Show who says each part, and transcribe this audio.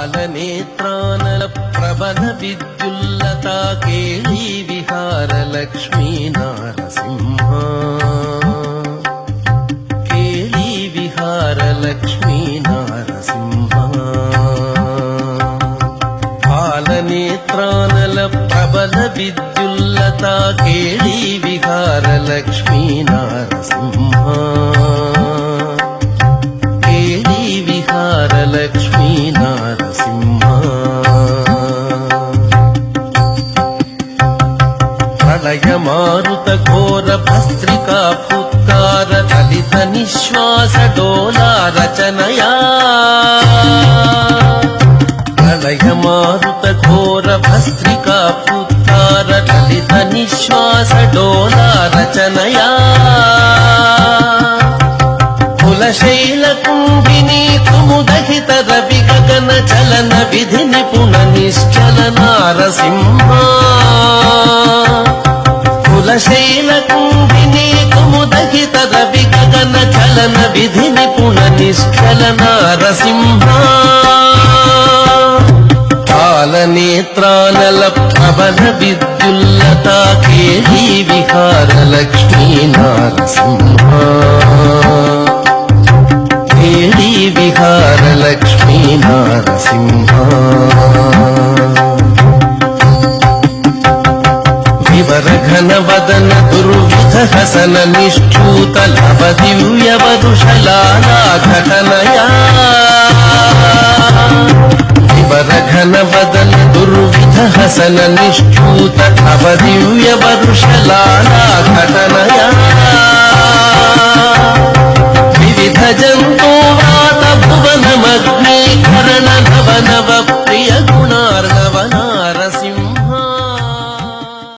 Speaker 1: పాలనేత్రానల ప్రబల విద్యుల్లతా కేళీ విహార లక్ష్మీ నారసింహ కేళీ విహార లక్ష్మీ నారసింహ పాలనేత్రానల ప్రబల విద్యుల్లతా కేళీ విహార లక్ష్మీ నారసింహ కేళీ విహార లక్ష్మీ నారసింహ ప్రళయ మారుత ఘోర భస్త్రికా పుత్కార దళిత నిశ్వాస డోలా రచనయా ప్రళయ మారుత ఘోర భస్త్రికా పుత్కార దళిత నిశ్వాస డోలా రచనయా కులశైల కుంభినీ కుముదహిత రవి గగన చలన విధి నిపుణ నిశ్చల నారసింహ కులశైల కుంభినీ కుముదహిత రవి గగన చలన విధి నిపుణ నిశ్చల నారసింహ కాలనేత్రానల ప్రబల విద్యుల్లతా కేళీ విహార లక్ష్మీ నారసింహ కేళీ విహార లక్ష్మీ నారసింహ వివర ఘన వదన దుర్విధ హసన నిష్ఠూత లవ దివ్య వరుషలాలా ఘటనయా వివర ఘన వదన దుర్విధ హసన నిష్ఠూత లవ దివ్య వరుషలాలా ఘటనయా